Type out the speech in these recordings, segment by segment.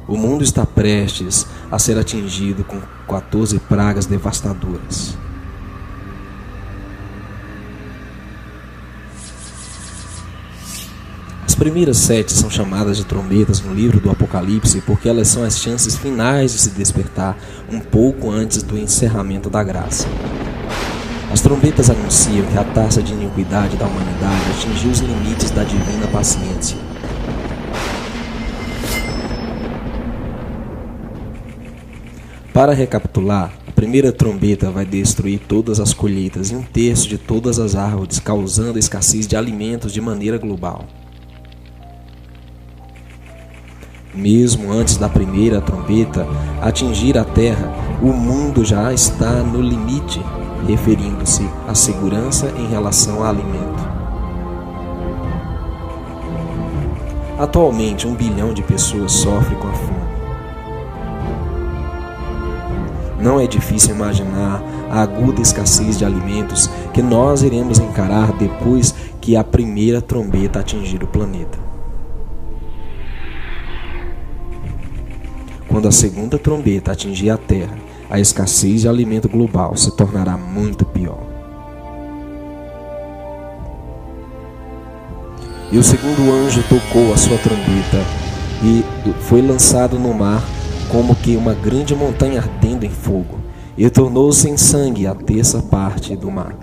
O mundo está prestes a ser atingido com 14 pragas devastadoras. As primeiras 7 são chamadas de trombetas no livro do Apocalipse porque elas são as chances finais de se despertar um pouco antes do encerramento da graça. As trombetas anunciam que a taça de iniquidade da humanidade atingiu os limites da divina paciência. Para recapitular, a primeira trombeta vai destruir todas as colheitas e 1/3 de todas as árvores, causando a escassez de alimentos de maneira global. Mesmo antes da primeira trombeta atingir a terra, o mundo já está no limite, referindo-se à segurança em relação a alimento. Atualmente, 1 bilhão de pessoas sofrem com a fome. Não é difícil imaginar a aguda escassez de alimentos que nós iremos encarar depois que a primeira trombeta atingir o planeta. Quando a segunda trombeta atingir a Terra, a escassez de alimento global se tornará muito pior. E o segundo anjo tocou a sua trombeta e foi lançado no mar como que uma grande montanha ardendo em fogo, e tornou-se em sangue a 1/3 parte do mar.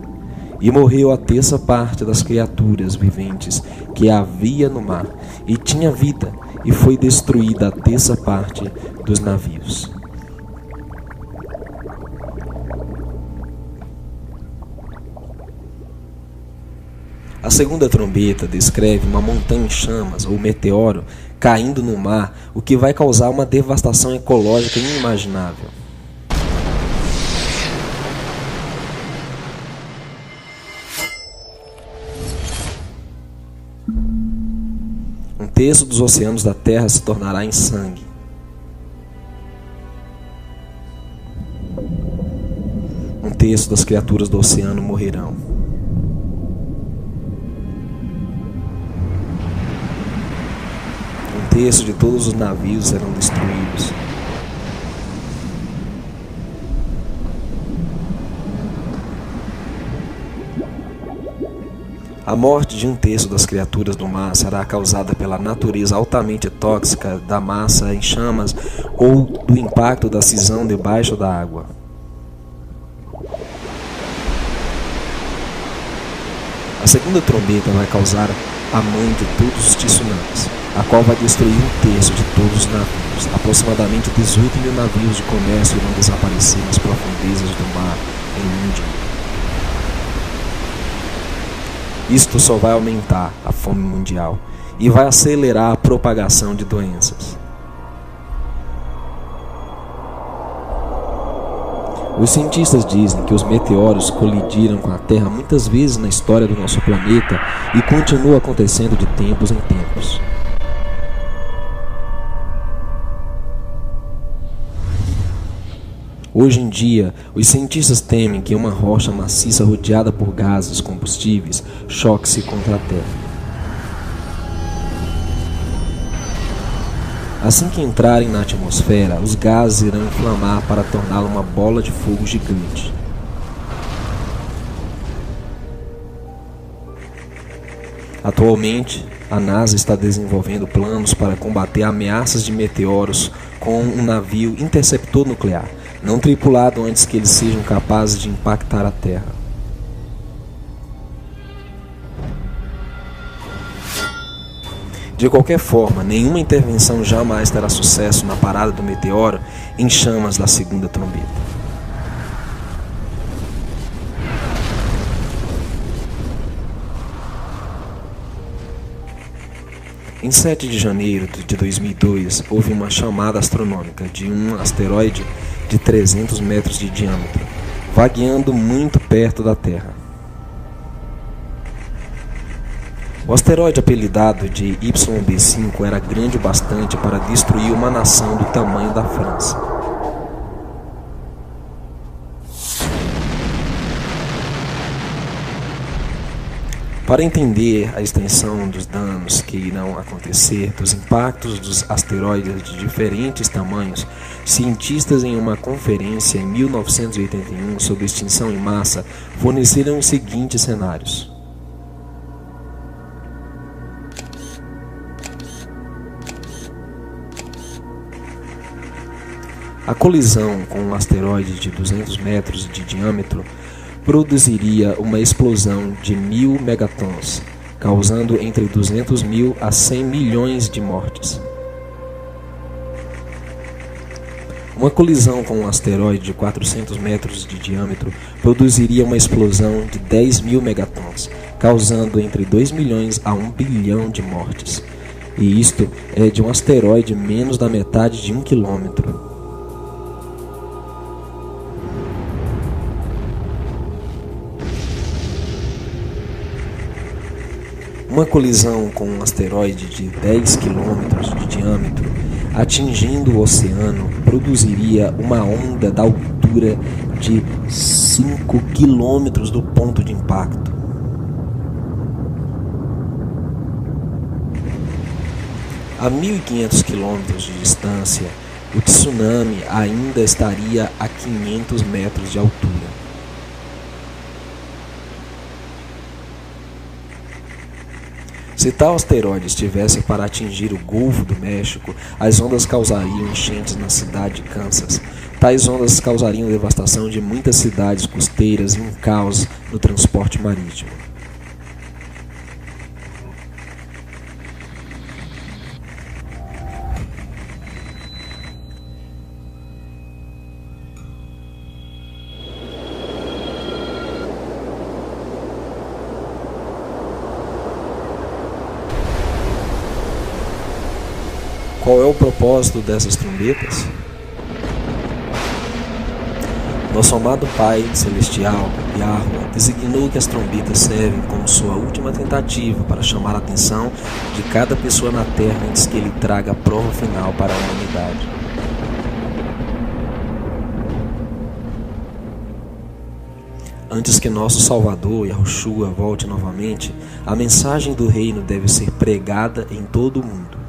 E morreu a 1/3 parte das criaturas viventes que havia no mar, e tinha vida, e foi destruída a 1/3 parte dos navios. A segunda trombeta descreve uma montanha em chamas, ou meteoro, caindo no mar, o que vai causar uma devastação ecológica inimaginável. Um terço dos oceanos da Terra se tornará em sangue. Um terço das criaturas do oceano morrerão. Um terço de todos os navios serão destruídos. A morte de 1/3 das criaturas do mar será causada pela natureza altamente tóxica da massa em chamas ou do impacto da cisão debaixo da água. A segunda trombeta vai causar a mãe de todos os tsunamis, a qual vai destruir 1/3 de todos os navios. Aproximadamente 18 mil navios de comércio irão desaparecer nas profundezas do mar em um dia. Isto só vai aumentar a fome mundial e vai acelerar a propagação de doenças. Os cientistas dizem que os meteoros colidiram com a Terra muitas vezes na história do nosso planeta e continua acontecendo de tempos em tempos. Hoje em dia, os cientistas temem que uma rocha maciça rodeada por gases combustíveis choque-se contra a Terra. Assim que entrarem na atmosfera, os gases irão inflamar para torná-la uma bola de fogo gigante. Atualmente, a NASA está desenvolvendo planos para combater ameaças de meteoros com um navio interceptor nuclear, não tripulado antes que eles sejam capazes de impactar a Terra. De qualquer forma, nenhuma intervenção jamais terá sucesso na parada do meteoro em chamas da segunda trombeta. Em 7 de janeiro de 2002, houve uma chamada astronômica de um asteroide de 300 metros de diâmetro, vagueando muito perto da Terra. O asteroide apelidado de YB5 era grande o bastante para destruir uma nação do tamanho da França. Para entender a extensão dos danos que irão acontecer dos impactos dos asteroides de diferentes tamanhos, cientistas em uma conferência em 1981 sobre extinção em massa forneceram os seguintes cenários. A colisão com um asteroide de 200 metros de diâmetro produziria uma explosão de 1000 megatons, causando entre 200 mil a 100 milhões de mortes. Uma colisão com um asteroide de 400 metros de diâmetro produziria uma explosão de 10.000 megatons, causando entre 2 milhões a 1 bilhão de mortes. E isto é de um asteroide menos da metade de 1 quilômetro. Uma colisão com um asteroide de 10 km de diâmetro, atingindo o oceano, produziria uma onda da altura de 5 km do ponto de impacto. A 1.500 km de distância, o tsunami ainda estaria a 500 metros de altura. Se tal asteroide estivesse para atingir o Golfo do México, as ondas causariam enchentes na cidade de Kansas. Tais ondas causariam devastação de muitas cidades costeiras e um caos no transporte marítimo. Qual é o propósito dessas trombetas? Nosso amado Pai Celestial, Yahweh, designou que as trombetas servem como sua última tentativa para chamar a atenção de cada pessoa na Terra antes que Ele traga a prova final para a humanidade. Antes que nosso Salvador, Yahushua, volte novamente, a mensagem do reino deve ser pregada em todo o mundo.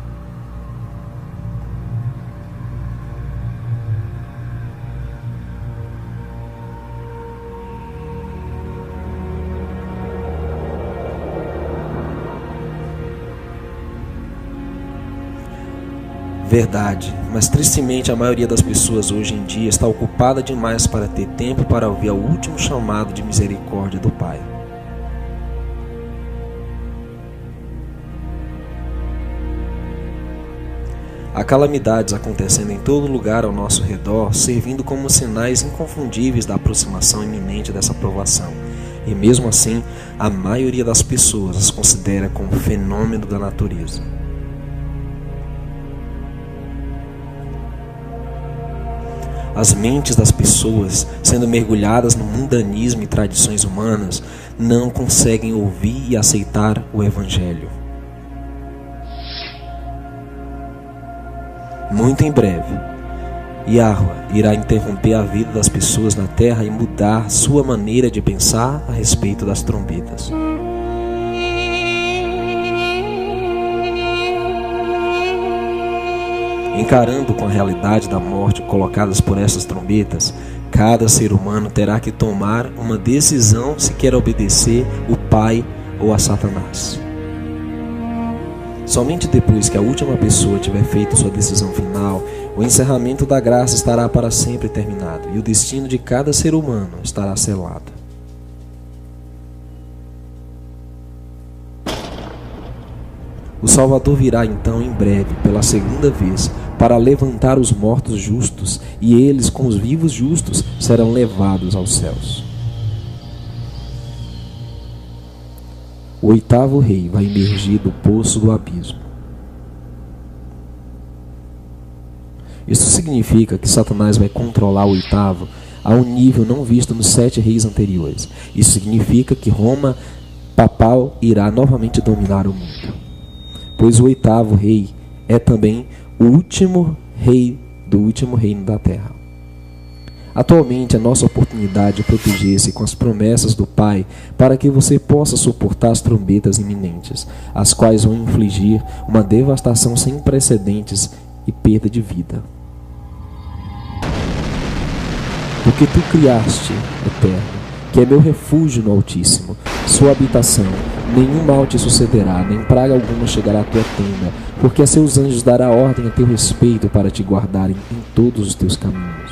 Verdade, mas tristemente a maioria das pessoas hoje em dia está ocupada demais para ter tempo para ouvir o último chamado de misericórdia do Pai. Há calamidades acontecendo em todo lugar ao nosso redor, servindo como sinais inconfundíveis da aproximação iminente dessa provação. E mesmo assim, a maioria das pessoas as considera como fenômeno da natureza. As mentes das pessoas, sendo mergulhadas no mundanismo e tradições humanas, não conseguem ouvir e aceitar o Evangelho. Muito em breve, Yahweh irá interromper a vida das pessoas na terra e mudar sua maneira de pensar a respeito das trombetas. Encarando com a realidade da morte colocadas por essas trombetas, cada ser humano terá que tomar uma decisão se quer obedecer o Pai ou a Satanás. Somente depois que a última pessoa tiver feito sua decisão final, o encerramento da graça estará para sempre terminado e o destino de cada ser humano estará selado. O Salvador virá então em breve, pela segunda vez, para levantar os mortos justos, e eles, com os vivos justos, serão levados aos céus. O oitavo rei vai emergir do poço do abismo. Isso significa que Satanás vai controlar o oitavo a um nível não visto nos 7 reis anteriores. Isso significa que Roma papal irá novamente dominar o mundo, pois o oitavo rei é também o último rei do último reino da terra. Atualmente é nossa oportunidade de proteger-se com as promessas do Pai, para que você possa suportar as trombetas iminentes, as quais vão infligir uma devastação sem precedentes e perda de vida. Porque tu criaste, Eterno, que é meu refúgio no Altíssimo, sua habitação, nenhum mal te sucederá, nem praga alguma chegará à tua tenda, porque a seus anjos dará ordem a teu respeito para te guardarem em todos os teus caminhos.